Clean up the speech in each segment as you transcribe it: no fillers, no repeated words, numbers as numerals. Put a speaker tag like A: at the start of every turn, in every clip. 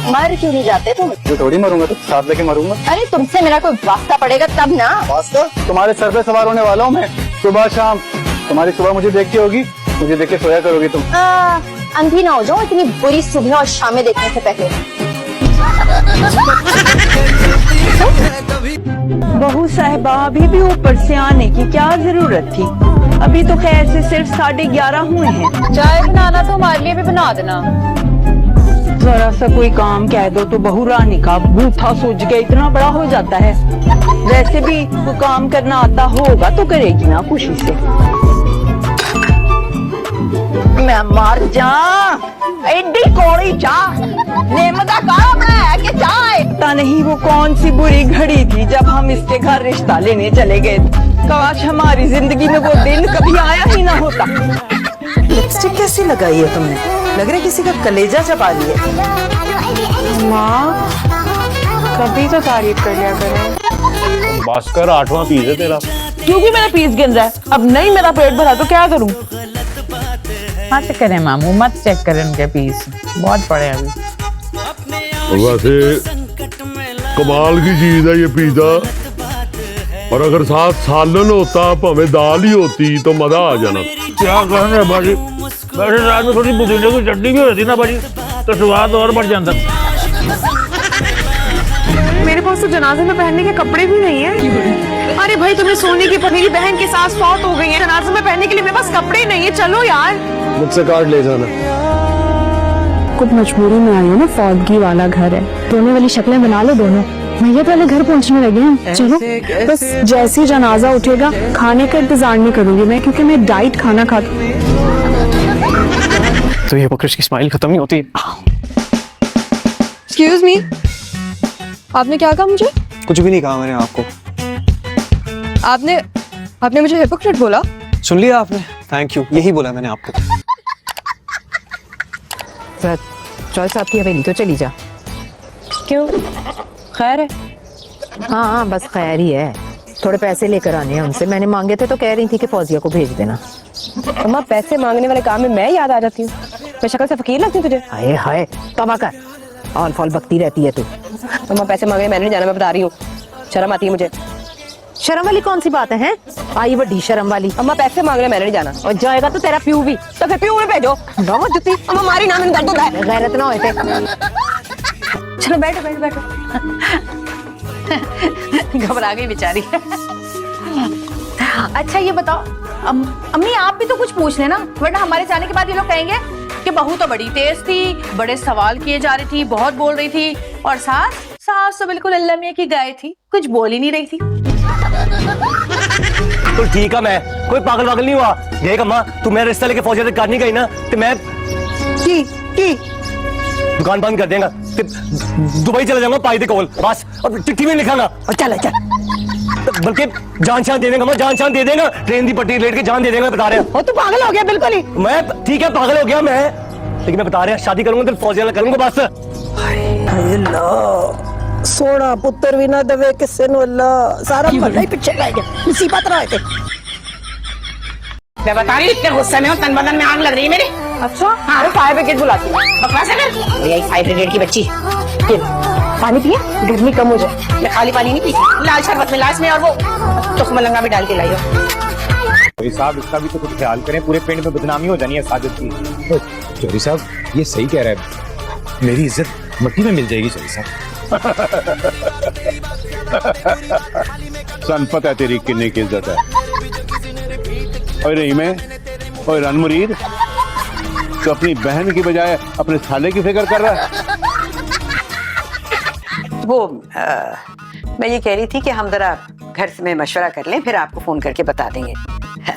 A: मर क्यों नहीं जाते तुम?
B: जो थोड़ी मरूंगा तो साथ लेके मरूंगा।
A: अरे तुमसे मेरा कोई वास्ता पड़ेगा तब ना।
B: वास्ता? तुम्हारे सर पे सवार होने वाला हूँ मैं सुबह शाम। तुम्हारी सुबह मुझे देखती होगी, मुझे देख के सोया करोगी तुम।
A: अंधी ना हो जाओ इतनी बुरी सुबह और शामें देखने से पहले।
C: बहू साहिबा अभी भी ऊपर से आने की क्या जरूरत थी? अभी तो खैर से सिर्फ 11:30 हुए हैं।
A: चाय बनाना तो हमारे लिए भी बना देना।
C: जरा सा कोई काम कह दो तो बहू रानी का बूथा सूझ के इतना बड़ा हो जाता है। वैसे भी वो काम करना आता होगा तो करेगी ना खुशी से। मैं मर जा, एडी कौड़ी चाह नेमदा काम है कि चाय? पता नहीं वो कौन सी बुरी घड़ी थी जब हम इसके घर रिश्ता लेने चले गए। काश हमारी जिंदगी में वो दिन कभी आया ही ना होता।
D: लिपस्टिक कैसी लगाई है तुमने? लग रहा है किसी का कलेजा चबा लिया।
E: माँ कभी तो तारीफ कर लिया करो।
F: भास्कर 8वां पीस है तेरा।
E: क्योंकि मेरा पीस गिन रहा है, अब नहीं मेरा पेट भरा तो क्या करूं?
G: मत करें मामू, मत चेक करें उनके पीस, बहुत पड़े अभी।
F: वैसे कमाल की चीज है ये पिज्जा, और अगर साथ सालन होता भावे दाल ही होती तो मजा आ जाना। क्या कहने भाजी, वैसे साथ में थोड़ी पुदीने की चटनी भी होती ना भाजी तो स्वाद और बढ़ जाता।
E: मेरे पास तो जनाजे में पहनने के कपड़े भी नहीं है। अरे भाई तुम्हें सोने की मेरी बहन के साथ फौत हो गई है, जनाजे में पहनने के लिए मेरे पास कपड़े नहीं है। चलो यार,
B: मुझसे कार्ड ले जाना।
H: कुछ मजबूरी में आई है ना, फौतगी वाला घर है, दोनों वाली शक्लें बना लो दोनों। भैया पहले घर पहुंचने लगे हैं, चलो। बस जैसे ही जनाजा उठेगा खाने का इंतजार नहीं करूंगी मैं, क्योंकि मैं डाइट खाना खाती हूँ।
I: तो ये बकरिश की स्माइल खत्म ही होती है।
E: एक्सक्यूज मी, आपने क्या कहा मुझे?
I: कुछ भी नहीं कहा मैंने आपको।
E: आपने मुझे हिपोक्रेट बोला?
I: सुन लिया आपने? थैंक यू, यही बोला मैंने आपको।
G: चौल साहब की हवेली तो चली जा।
E: क्यों, खैर है?
G: हाँ बस खैर ही है, थोड़े पैसे लेकर आने हैं उनसे। मैंने मांगे थे तो कह रही थी कि फौजिया को भेज देना।
E: अम्मा पैसे मांगने वाले काम में मैं याद आ जाती हूँ। मैं शक्ल से फकीर लगती हूँ तुझे?
G: हाय हाय तौबा कर, ऑल फॉल बकती रहती है तू।
E: अम्मा पैसे मांगने मैंने नहीं जाना, मैं बता रही हूँ। शर्म आती है मुझे।
G: शर्म वाली कौन सी बात है? आई बड़ी शर्म वाली।
E: अम्मा पैसे मांगने मैंने नहीं जाना।
G: और जाएगा तो तेरा प्यू भी।
E: तो फिर प्यू में भेजो। बहुत जुत्ती अम्मा मारी ना, मैंने दर्द होता है।
G: गैरत ना होते।
E: चलो बैठो बैठो बैठो। घबरा गई बेचारी।
A: अच्छा ये बताओ अम्मी, आप भी तो कुछ पूछ लेना, वरना हमारे जाने के बाद ये लोग कहेंगे कि बहू तो बड़ी तेज थी, बड़े सवाल किए जा रही थी, बहुत बोल रही थी, और सास तो बिल्कुल अल्लाह मियां की गाय थी, कुछ बोल ही नहीं रही थी।
I: तो ठीक है, मैं कोई पागल वागल नहीं हुआ। देख अम्मा, तू मेरा रिश्ता लेके फौजिया तक करनी गई ना तो मैं की दुकान बंद कर देगा, दुबई चला जाऊंगा पाई दे कोल बस, और चिट्ठी में लिखांगा और चल बल्कि जान शान दे देगा, मैं जान शान दे देगा, ट्रेन की पट्टी लेट के जान दे देगा। बता रहा
E: तू पागल हो गया बिल्कुल ही।
I: मैं ठीक है पागल हो गया मैं, लेकिन मैं बता रहा शादी करूंगा तो फौजिया करूंगा बस।
D: सोना पुत्र भी ना दवे किसे नु अल्लाह, सारा भला ही पीछे रह गया, मुसीबत रहे थे।
E: मैं बता रही हूँ, इतने गुस्से में हूँ, तन बदन में आग लग रही है मेरी। अच्छा हाँ, फायर ब्रिगेड बुलाती हूँ। बकवास है फिर, यही फायर ब्रिगेड की बच्ची। पानी पिए, गर्मी कम हो जाए। मैं खाली पानी नहीं पी, लाल शरबत में लाश में और वो तो मलंगा भी डाल के लाई हो।
J: साहब इसका भी तो कुछ ख्याल करें, पूरे पिंड में बदनामी हो जानी है साजिद की। चौधरी साहब ये सही कह रहा है, मेरी इज्जत मट्टी में मिल जाएगी चौधरी साहब। सन पता है तेरी किन्नी की इज्जत है। और रही मैं और रन मुरीद तो अपनी बहन की बजाय अपने साले की फिक्र कर रहा है।
D: वो मैं ये कह रही थी कि हम जरा घर से में मशवरा कर लें, फिर आपको फोन करके बता देंगे।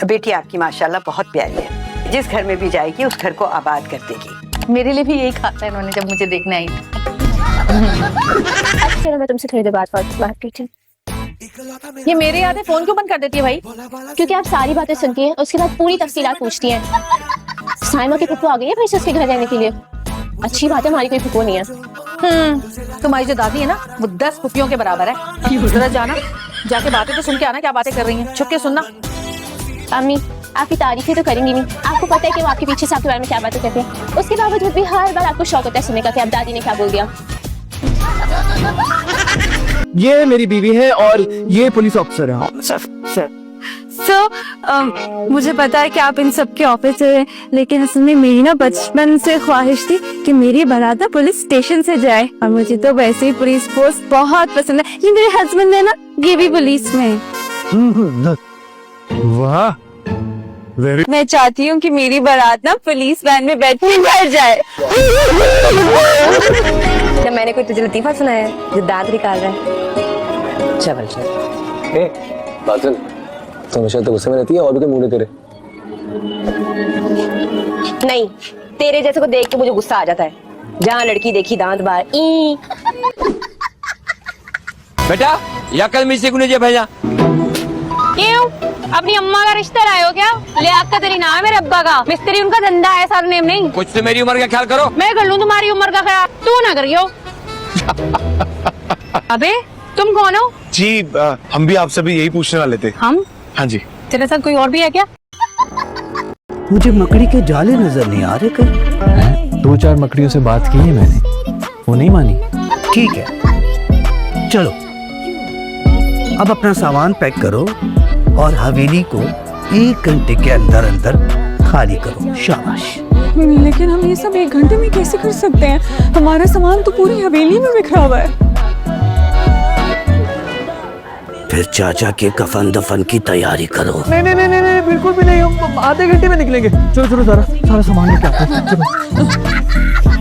D: बेटी आपकी माशाल्लाह बहुत प्यारी है, जिस घर में भी जाएगी उस घर को आबाद कर देगी।
A: मेरे लिए भी यही कहा था इन्होंने जब मुझे देखने आई थी। अच्छा मैं तुमसे थोड़ी देर बाद बात की थी। ये मेरे याद है फोन क्यों बंद कर देती है भाई? क्योंकि आप सारी बातें सुनती हैं, उसके बाद पूरी तफसीलात पूछती हैं। साइमा की फुप्पो आ गई है भाई उसके घर रहने के लिए। अच्छी बात है, हमारी कोई फुप्पो नहीं है।
E: तुम्हारी जो दादी है ना वो 10 फुफियों के बराबर है। जरा जाना, जाके बातें तो सुन के आना, क्या बातें कर रही हैं, छुप के सुनना।
A: अम्मी आपकी तारीफें तो करेंगी नहीं, आपको पता है कि वो आपके पीछे से आपके बारे में क्या बातें करते हैं, उसके बावजूद भी हर बार आपको शौक होता है सुनने का कि अब दादी ने क्या बोल दिया।
I: ये मेरी बीवी है और ये पुलिस ऑफिसर है।
H: सर मुझे पता है कि आप इन सब के ऑफिसर हैं, लेकिन असल में मेरी ना बचपन से ख्वाहिश थी कि मेरी बारात ना पुलिस स्टेशन से जाए, और मुझे तो वैसे ही पुलिस पोस्ट बहुत पसंद है। ये मेरे हस्बैंड है ना, ये भी पुलिस में है।
I: वाह, वेरी।
H: मैं चाहती हूँ कि मेरी बारात ना पुलिस वैन में बैठ के घर जाए।
A: क्या मैंने कोई तुझे लतीफा सुनाया है जो दांत निकाल रहा है? चल
I: बादल, तो हमेशा तो गुस्से में रहती है, और भी कोई मूड है तेरे?
A: नहीं, तेरे जैसे को देख के मुझे गुस्सा आ जाता है। जहाँ लड़की देखी दांत बार ई।
I: बेटा, या कल मिस्त्री को नहीं भेजा।
H: क्यों? अपनी अम्मा का रिश्ता लाए हो क्या? लियाकत का तेरी नाम है, मेरे अब्बा का। मिस्त्री उनका धंधा है, सारा नेम नहीं।
I: कुछ तो मेरी उम्र का ख्याल करो।
H: मैं कर लूँ तुम्हारी उम्र का ख्याल, तू ना करियो। अबे तुम कौन हो?
I: जी हम भी आपसे भी यही पूछने वाले थे।
H: हम?
I: हाँ जी।
H: तेरे साथ कोई और भी है क्या?
I: मुझे मकड़ी के जाले नजर नहीं आ रहे कहीं।
B: 2-4 मकड़ियों से बात की है मैंने, वो नहीं मानी।
I: ठीक है, चलो अब अपना सामान पैक करो और हवेली को 1 घंटे के अंदर अंदर खाली करो। शाबाश।
H: लेकिन हम ये सब 1 घंटे में कैसे कर सकते हैं? हमारा सामान तो पूरी हवेली में बिखरा हुआ है।
I: फिर चाचा के कफन दफन की तैयारी करो।
B: नहीं नहीं नहीं नहीं, बिल्कुल भी नहीं, हम आधे घंटे में निकलेंगे। चलो चलो, सारा सामान लेके आते हैं। चलो।